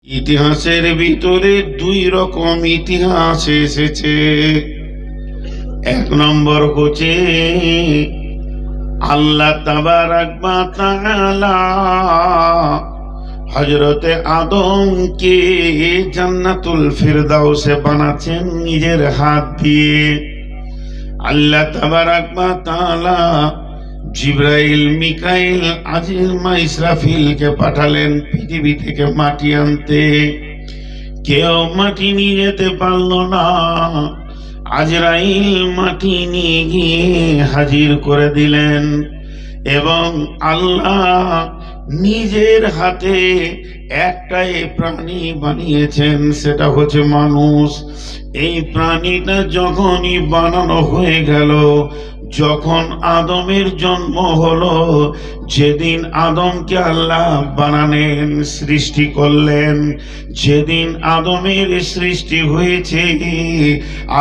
ইতিহাসের ভিতরে দুই রকম ইতিহাস এসেছে। এক নম্বর হচ্ছে আল্লাহ তাবারাক ওয়া তাআলা হযরতে আদমকে জান্নাতুল ফিরদাউসে বানাচ্ছেন নিজের হাত দিয়ে। আল্লাহ তাবারাক ওয়া তাআলা জিবরাইল, মিকাইল, আজিজমা, ইসরাফিলকে পাঠালেন পৃথিবী থেকে মাটি আনতে। কেউ মাটি নিয়ে যেতে পারল না। আজরাইল মাটি নিয়ে গিয়ে হাজির করে দিলেন এবং আল্লাহ নিজের হাতে একটাই প্রাণী বানিয়েছেন, সেটা হচ্ছে মানুষ। এই প্রাণীটা যখনই বানানো হয়ে গেল, যখন আদমের জন্ম হলো, যেদিন আদমকে আল্লাহ বানালেন, সৃষ্টি করলেন, যেদিন আদমের সৃষ্টি হয়েছে,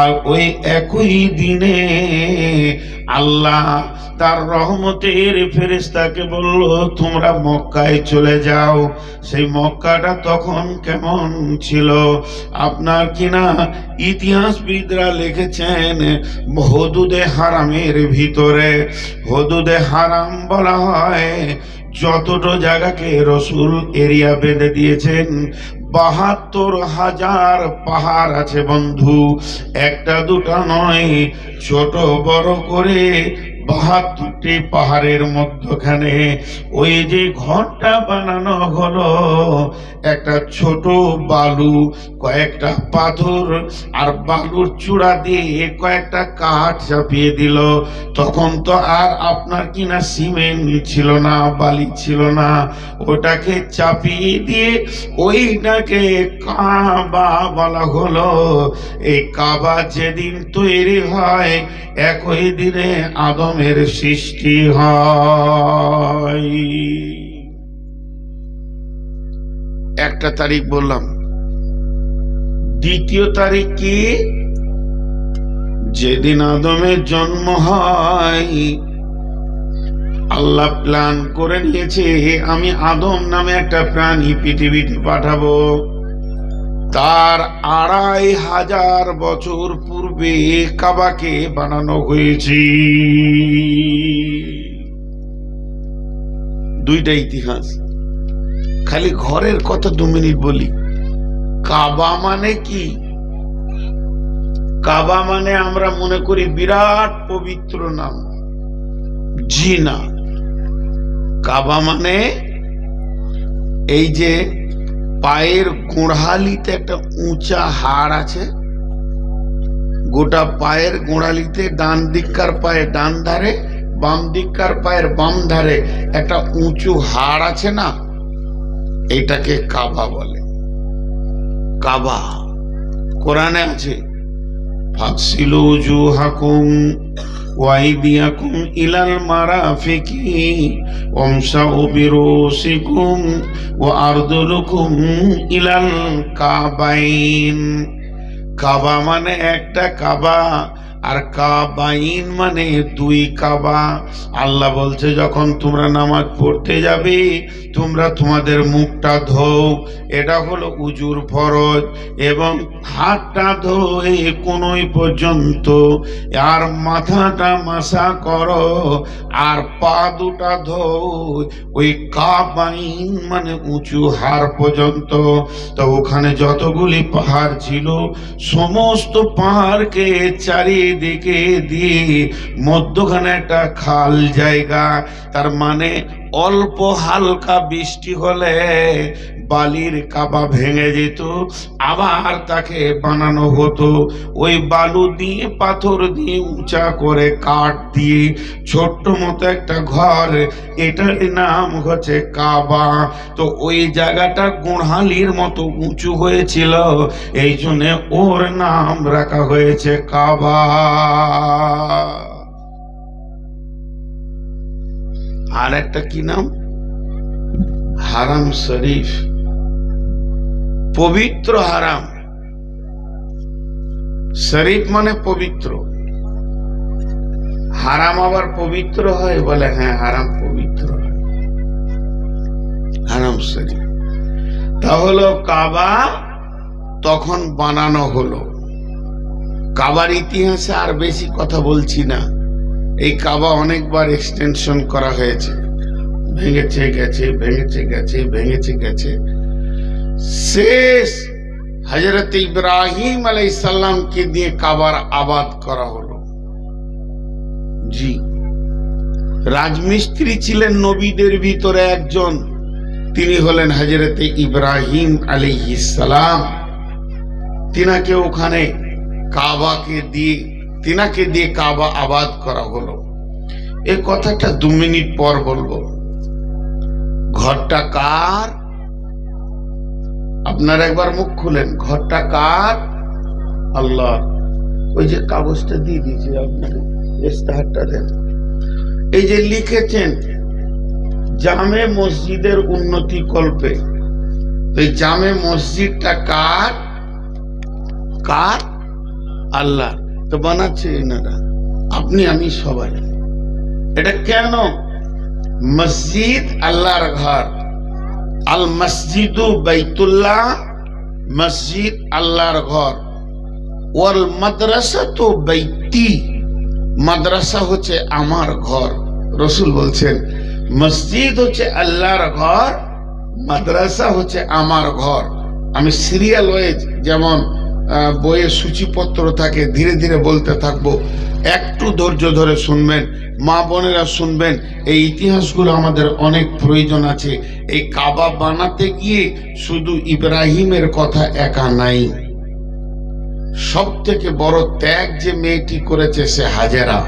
আর ওই একই দিনে আল্লাহ তার রহমতের ফেরেশতাকে বলল, তোমরা মক্কায় চলে যাও। সেই মক্কাটা তখন কেমন ছিল? আপনার কিনা ইতিহাসবিদরা লিখেছেন হুদুদে হারামের ভিতরে। হুদুদে হারাম বলা হয় যতটা জায়গাকে রসুল এরিয়া বেঁধে দিয়েছেন। ৭২,০০০ পাহাড় আছে বন্ধু, একটা দুটা নয়, ছোট বড় করে ৭২টি পাহাড়ের মধ্যখানে ওই যে ঘরটা বানানো হলো, একটা ছোট বালু, কয়েকটা পাথর আর বালুর চূড়া দিয়ে কয়েকটা কাঠ চাপিয়ে দিল। তখন তো আর আপনার কিনা সিমেন্ট ছিল না, বালি ছিল না। ওটাকে চাপিয়ে দিয়ে ওইটাকে কাবা বলা হলো। এই কাবা যেদিন তৈরি হয়, একই দিনে আদমের সৃষ্টি হয়। একটা তারিখ বললাম, দ্বিতীয় তারিখ কি? যেদিন আদমের জন্ম হয়, আল্লাহ প্ল্যান করে নিয়েছে আমি আদম নামে একটা প্রাণী পৃথিবীতে পাঠাবো। তার ২৫০০ বছর পূর্বে কাবাকে বানানো হয়েছে। দুইটা ইতিহাস। খালি ঘরের কথা ২ মিনিট বলি। কাবা মানে কি? কাবা মানে আমরা মনে করি বিরাট পবিত্র নাম। জি না, কাবা মানে এই যে পায়ের গোড়ালিতে একটা উঁচা হাড় আছে, গোটা পায়ের গোড়ালিতে ডান দিককার পায়ে ডান ধারে, বাম দিককার পায়ের বাম ধারে একটা উঁচু হাড় আছে না, এটাকে কাবা বলে। কাবা কোরআনে আছে, ফাগসিলু উজুহাকুম ওয়া আইদিয়াকুম ইলাল মারাফিকি ওয়ামসাউ বিরুসিকুম ওয়া আরজুলুকুম ইলাল কাবাইন। কাবা মানে একটা কাবা, আর কাবাইন মানে ২ কাবা। আল্লাহ বলছে যখন তোমরা নামাজ পড়তে যাবে, তোমরা তোমাদের মুখটা ধোও, এটা হলো উজুর ফরজ, এবং হাতটা ধোয়ে কোনই পর্যন্ত, আর মাথাটা মাসা করো, আর পা দুটা ধোও ওই কাবাইন মানে উঁচু হাড় পর্যন্ত। তো ওখানে যতগুলি পাহাড় ছিল, সমস্ত পাহাড়কে চারিদিকে দিয়ে মধ্যখানে একটা খাল জায়গা। তার মানে অল্প হালকা বৃষ্টি হলে বালির কাবা ভেঙে যেত, আবার তাকে বানানো হতো ওই বালু দিয়ে, পাথর দিয়ে, উঁচা করে কাঠ দিয়ে ছোট্ট মতো একটা ঘর। এটার নাম হচ্ছে কাবা। তো ওই জায়গাটা গোড়ালির মতো উঁচু হয়েছিল, এই জন্য ওর নাম রাখা হয়েছে কাবা। আর একটা কি নাম? হারাম শরীফ, পবিত্র হারাম। শরীফ মানে পবিত্র, হারাম আবার পবিত্র হয়? বলে হ্যাঁ, হারাম পবিত্র হয়, হারাম শরীফ। কথা হলো কাবা তখন বানানো হলো। কাবার ইতিহাসে আর বেশি কথা বলছি না। এই কাবা অনেকবার এক্সটেনশন করা হয়েছে, ভেঙেছে গেছে, ভেঙেছে গেছে, ভেঙেছে গেছে। শেষ হযরত ইব্রাহিম আলাইহিস সালামকে দিয়ে কাবার আবাদ করা হলো। জি, রাজমিস্ত্রি ছিলেন নবীদের ভিতরে একজন, তিনি হলেন হযরত ইব্রাহিম আলাইহিস সালাম। তিনাকে ওখানে তিনাকে দিয়ে কাবা আবাদ করা হলো। এই কথাটা 2 মিনিট পর বলবো। ঘরটা কার? আপনারা একবার মুখ খুলেন, ঘরটা কার? আল্লাহ। ওই যে কাগজটা দিয়ে দিয়েছি আপনাকে, ইস্তেহারটা দেন। এই যে লিখেছেন জামে মসজিদের উন্নতি কল্পে, এই জামে মসজিদটা কার? কার? আল্লাহ। তো বানাচ্ছে এনারা, আপনি আমি সবাই। এটা কেন? মসজিদ আল্লাহর ঘর, আল মসজিদু বাইতুল্লাহ, মসজিদ আল্লাহর ঘর। ওয়াল মাদ্রাসাতু বাইতি, মাদ্রাসা হচ্ছে আমার ঘর। রাসূল বলছেন মসজিদ হচ্ছে আল্লাহর ঘর, মাদ্রাসা হচ্ছে আমার ঘর। আমি সিরিয়াল ওয়াইজ, যেমন বইয়ে সূচিপত্র থাকে, ধীরে ধীরে বলতে থাকবো, একটু ধৈর্য ধরে শুনবেন, মা বোনেরা শুনবেন। এই ইতিহাসগুলো আমাদের অনেক প্রয়োজন আছে। এই কাবা বানাতে গিয়ে শুধু ইব্রাহিমের কথা একা নাই, সব থেকে বড় ত্যাগ যে মেয়েটি করেছে সে হাজেরা।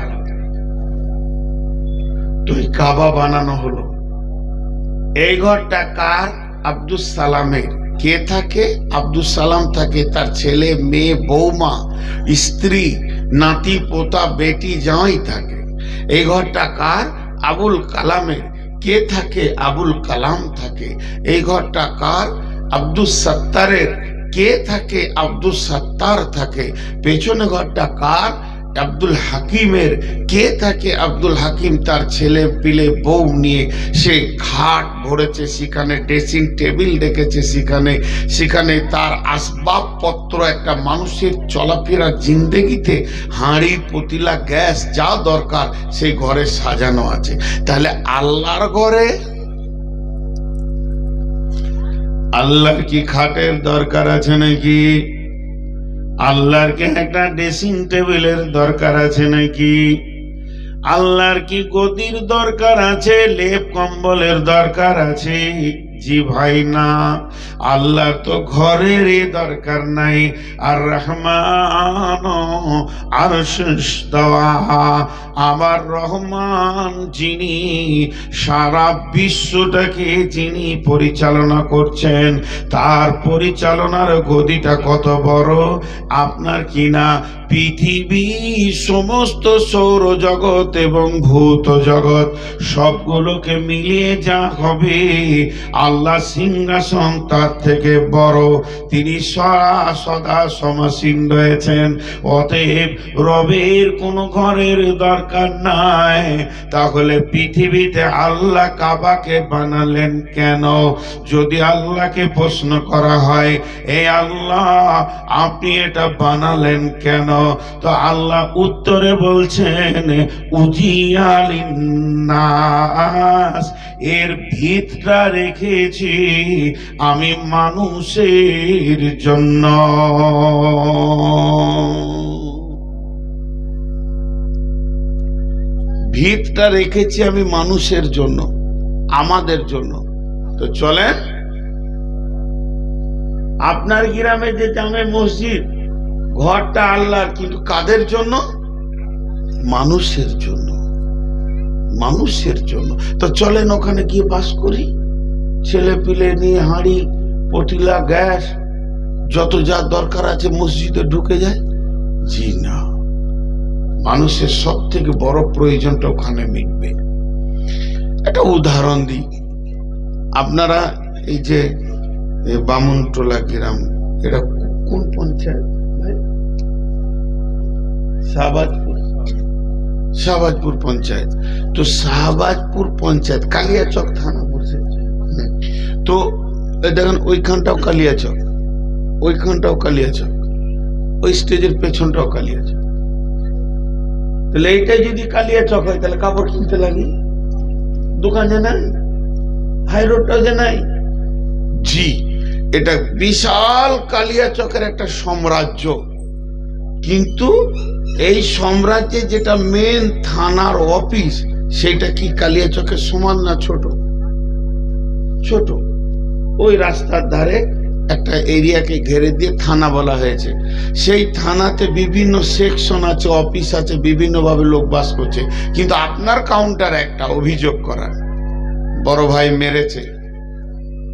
তো এই কাবা বানানো হলো। এই ঘরটা কার? আব্দুস সালামের। কে থাকে? আব্দুস সালাম থাকে, তার ছেলে মেয়ে বৌমা স্ত্রী নাতি পোতা বেটি জামাই থাকে। এই ঘরটা কার? আবুল কালামের। কে থাকে? আবুল কালাম থাকে। এই ঘরটা কার? আব্দুস সত্তারের। কে থাকে? আব্দুস সত্তার থাকে। পেছনে ঘরটা কার? আব্দুল হাকিমের। কে থাকে? আব্দুল হাকিম তার ছেলে পিলে বউ নিয়ে সে খাট ভরেছে, সেখানে ড্রেসিং টেবিল রেখেছে, সেখানে তার আসবাবপত্র, একটা মানুষের চলাফেরা জিন্দেগিতে হাঁড়ি পতিলা গ্যাস যা দরকার সেই ঘরে সাজানো আছে। তাহলে আল্লাহর ঘরে আল্লাহর কি খাটের দরকার আছে নাকি? আল্লাহর কি একটা ড্রেসিং টেবিলের দরকার আছে নাকি? আল্লাহর কি গদির দরকার আছে, লেপ কম্বলের দরকার আছে? জি ভাই না। আল্লাহ তো ঘরের দরকার নাই। আর রহমান আরশিস্তাওয়া, আমার রহমান যিনি সারা বিশ্বটাকে যিনি পরিচালনা করছেন, তার পরিচালনার গদিটা কত বড়। আপনার কিনা পৃথিবী, সমস্ত সৌরজগৎ এবং ভূত জগৎ সবগুলোকে মিলিয়ে যা হবে, আল্লাহ সিংহাসন তার থেকে বড়। তিনি সদা সমাসীন রয়েছেন। অতএব রবের কোনো ঘরের দরকার নাই। তাহলে পৃথিবীতে আল্লাহ কাবাকে বানালেন কেন? যদি আল্লাহকে প্রশ্ন করা হয়, এ আল্লাহ আপনি এটা বানালেন কেন? তো আল্লাহ উত্তরে বলছেন উজিয়ালিন্নাস, এর ভিতটা রেখেছি আমি মানুষের জন্য। ভিতটা রেখেছি আমি মানুষের জন্য, আমাদের জন্য। তো চলেন, আপনার গ্রামে যে জামে মসজিদ, ঘরটা আল্লাহর, কিন্তু কাদের জন্য? মানুষের জন্য, মানুষের জন্য। তো চলেন ওখানে গিয়ে বাস করি, ছেলে পিলে নিয়ে হাঁড়ি পটিলা গ্যাস যত যা দরকার আছে মসজিদে ঢুকে যায়। জি না, মানুষের সব থেকে বড় প্রয়োজনটা ওখানে মিটবে। একটা উদাহরণ দিই। আপনারা এই যে বামুনটোলা গ্রাম, এটা কোন পঞ্চায়েত ভাই? শাহবাজপুর পঞ্চায়েত। তো শাহবাজপুর পঞ্চায়েত কালিয়াচক থানা পড়ছে। তো এই দেখেন ওইখানটাও কালিয়াচক, ওইখানটাও কালিয়াচক, ওই স্টেজের পেছনটাও কালিয়াচক। তাহলে এইটাই যদি কালিয়াচক হয় তাহলে কাপড় কিনতে লাগি দোকান যে নাই, হাই রোডটাও যে নাই। জি, এটা বিশাল কালিয়াচকের একটা সাম্রাজ্য, কিন্তু এই সাম্রাজ্যে যেটা মেন থানার অফিস সেটা কি কালিয়াচকের সমান না ছোট? ছোট। ওই রাস্তার ধারে একটা এরিয়াকে ঘেরে দিয়ে থানা বলা হয়েছে। সেই থানাতে বিভিন্ন সেকশন আছে, অফিস আছে, বিভিন্নভাবে লোক বাস করছে। কিন্তু আপনার কাউন্টার একটা অভিযোগ করার, বড় ভাই মেরেছে,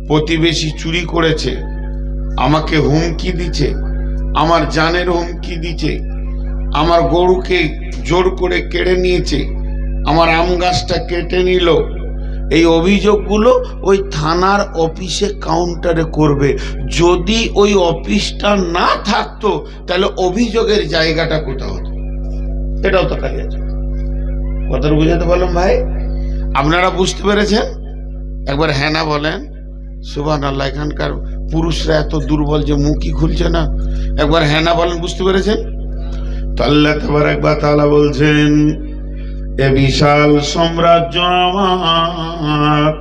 প্রতিবেশী চুরি করেছে, আমাকে হুমকি দিচ্ছে, আমার জানের হুমকি দিচ্ছে, আমার গরুকে জোর করে কেড়ে নিয়েছে, আমার আম গাছটা কেটে নিল, এই অভিযোগগুলো ওই থানার অফিসে কাউন্টারে করবে। যদি ওই অফিসটা না থাকতো তাহলে অভিযোগের জায়গাটা কোথাও হতো? এটাও তো কালিয়াচক। কথাটা বুঝাতে পারলাম ভাই? আপনারা বুঝতে পেরেছেন? একবার হ্যাঁ না বলেন। সুবহানাল্লাহ। এখানকার পুরুষরা এত দুর্বল যে মুখই খুলছে না। একবার হ্যাঁ না বলেন, বুঝতে পেরেছেন? তো আল্লাহ তাবারক ওয়া তাআলা বলছেন, এ বিশাল সাম্রাজ্য আমার,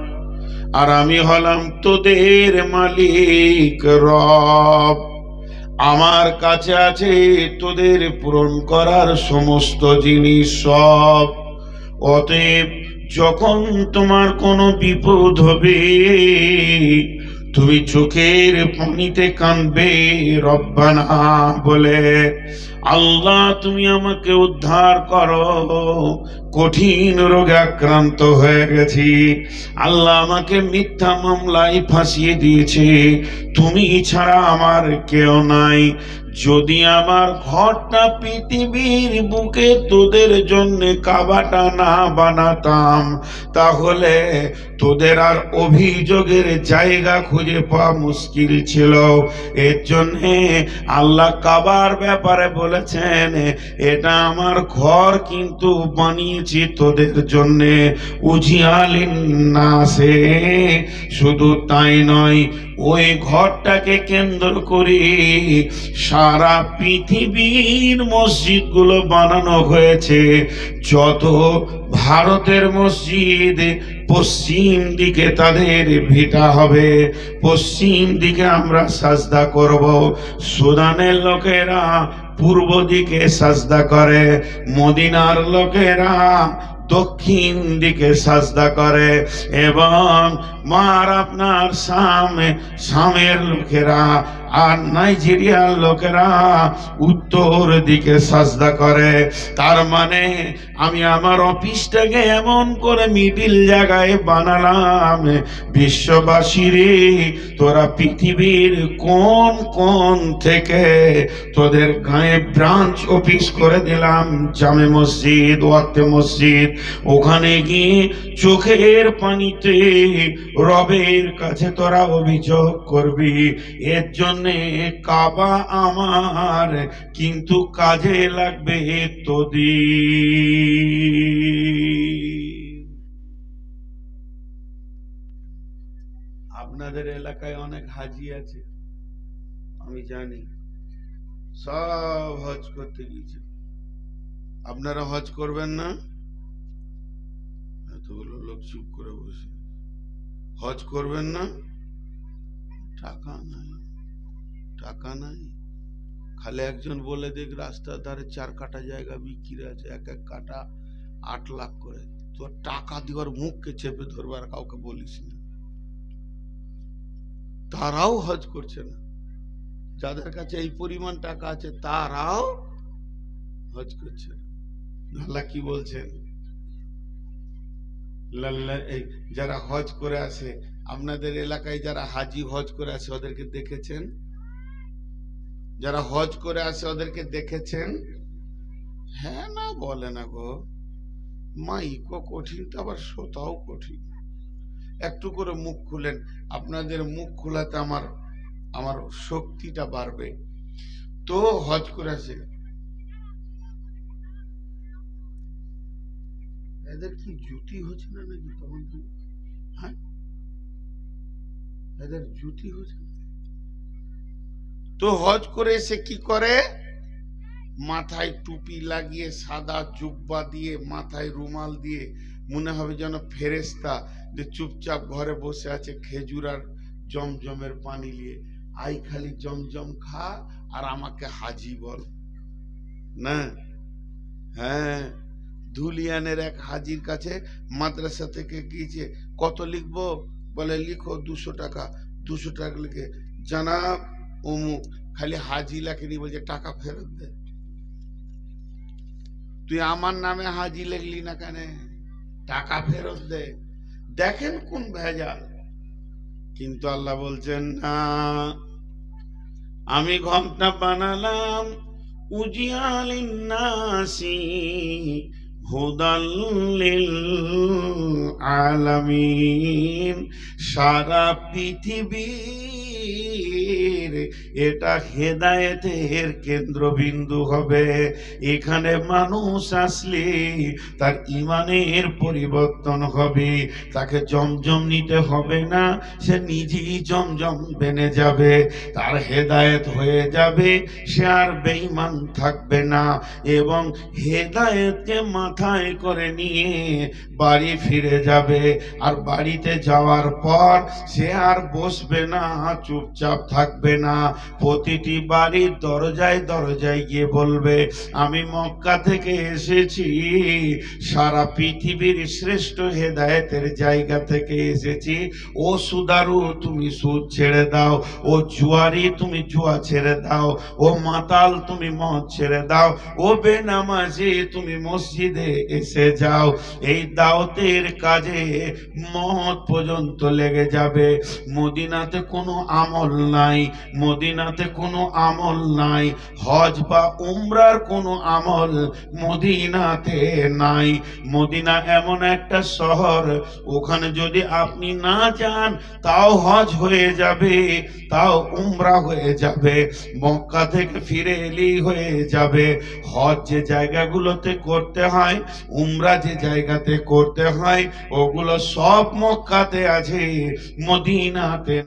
আর আমি হলাম তোদের মালিক রব। আমার কাছে আছে তোদের পূরণ করার সমস্ত জিনিস সব। অতএব যখন তোমার কোনো বিপদ হবে তুমি চোখের পানিতে কাঁদবে রব্বানা বলে, আল্লাহ তুমি আমাকে উদ্ধার করো, কঠিন রোগে আক্রান্ত হয়ে গেছি, আল্লাহ আমাকে মিথ্যা মামলায় ফাঁসিয়ে দিয়েছে, তুমি ছাড়া আমার কেউ নাই। যদি আমার ঘরটা পৃথিবীর বুকে তোদের জন্য কাবাটা না বানাতাম তাহলে তোদের আর অভিযোগের জায়গা খুঁজে পাওয়া মুশকিল ছিল। এর জন্যে আল্লাহ কাবার ব্যাপারে বলেছেন, এটা আমার ঘর কিন্তু বানিয়েছি তোদের জন্যে উজিয়ালিন নাসে। শুধু তাই নয়, ওই ঘরটাকে কেন্দ্র করে সারা পৃথিবীর মসজিদগুলো বানানো হয়েছে। যত ভারতের মসজিদ পশ্চিম দিকে তাদের ভিটা হবে, পশ্চিম দিকে আমরা সাজদা করব। সুদানের লোকেরা পূর্ব দিকে সাজদা করে, মদিনার লোকেরা দক্ষিণ দিকে সাজদা করে, এবং মার আপনার শামের লোকেরা আর নাইজেরিয়ার লোকেরা উত্তর দিকে সাজদা করে। তার মানে আমি আমার অফিসটাকে এমন করে মিডিল জায়গায় বানালাম, বিশ্ববাসী রে তোরা পৃথিবীর কোন কোন থেকে তোদের গায়ে ব্রাঞ্চ অফিস করে দিলাম, জামে মসজিদ, ওয়াক্তে মসজিদ, ওখানে গিয়ে চোখের পানিতে রবের কাছে তোরা অভিযোগ করবি। এর জন্যে কাবা আমার, কিন্তু কাজে লাগবে তোদের। আপনাদের এলাকায় অনেক হাজি আছে আমি জানি, সব হজ করতে গিয়েছে। আপনারা হজ করবেন না? এতগুলো লোক চুপ করে বসে, হজ করবেন না? টাকা নাই, টাকা নাই। খালি একজন বলে দেখ রাস্তার ধারে 4 কাঠা জায়গা বিক্রি আছে, এক এক কাঠা 8 লাখ করে। তো টাকা দেওয়ার মুখকে চেপে ধরবার কাউকে বলিস না, তারাও হজ করছে না। যাদের কাছে এই পরিমাণ টাকা আছে তারাও হজ করছে না। আল্লাহ কি বলছেন? যারা হজ করে আসে, আপনাদের এলাকায় যারা হাজি হজ করে আসে ওদেরকে দেখেছেন? যারা হজ করে আসে ওদেরকে দেখেছেন? হ্যাঁ না বলে না গো, মাইকও কঠিন তো আবার শ্রোতাও কঠিন। একটু করে মুখ খুলেন, আপনাদের মুখ খোলাতে আমার শক্তিটা বাড়বে। তো হজ করে আসে, এদের কি জুতি হচ্ছে না নাকি তখন? হ্যাঁ, এদের জুতি হচ্ছে। তো হজ করে এসে কি করে, মাথায় টুপি লাগিয়ে সাদা জুব্বা দিয়ে মাথায় রুমাল দিয়ে মনে হবে যেন ফেরেশতা, যে চুপচাপ ঘরে বসে আছে খেজুর আর জমজমের পানি নিয়ে, আই খালি জমজম খা আর আমাকে হাজি বল না। হ্যাঁ, ধুলিয়ানের এক হাজির কাছে মাদ্রাসা থেকে গিয়েছে, কত লিখবো, বলে লিখো 200 টাকা। 200 টাকা লিখে, জানাব অমুক, খালি হাজি লেখেনি, বলছে টাকা ফেরত দে। তুই আমার নামে হাজি লিখলি না কেন, টাকা ফেরত দে। দেখেন কোন ভেজাল। কিন্তু আল্লাহ বলছেন না, আমি ঘন্টা বানালাম উজিয়ালিন্নাসি হুদাল্লিল আলামিন, সারা পৃথিবীর এটা হেদায়েতের কেন্দ্রবিন্দু হবে। এখানে মানুষ আসলে তার ইমানের পরিবর্তন হবে, তাকে জমজম নিতে হবে না, সে নিজেই জমজম বেনে যাবে, তার হেদায়েত হয়ে যাবে, সে আর বেঈমান থাকবে না, এবং হেদায়েতকে মাথায় করে নিয়ে বাড়ি ফিরে যাবে। আর বাড়িতে যাওয়ার পর সে আর বসবে না, চুপচাপ থাকবে না, প্রতিটি বাড়ির দরজায় দরজায় গিয়ে বলবে, আমি মক্কা থেকে এসেছি, সারা পৃথিবীর শ্রেষ্ঠ হেদায়েতের জায়গা থেকে এসেছি। ও সুদারু তুমি সুদ ছেড়ে দাও, ও জুয়ারি তুমি জুয়া ছেড়ে দাও, ও মাতাল তুমি মদ ছেড়ে দাও, ও বেনামাজি তুমি মসজিদে এসে যাও। এই দাওয়াতের কাজে মত পর্যন্ত লেগে যাবে। মদিনাতে কোনো আমল নাই, মদিনাতে কোনো আমল নাই, হজ বা উমরার কোনো আমল মদিনাতে নাই। মদিনা এমন একটা শহর, ওখানে যদি আপনি না যান তাও হজ হয়ে যাবে, তাও উমরা হয়ে যাবে, মক্কা থেকে ফিরে এলেই হয়ে যাবে। হজ যে জায়গাগুলোতে করতে হয়, উমরা যে জায়গাতে করতে হয়, ওগুলো সব মক্কাতে আছে, মদিনাতে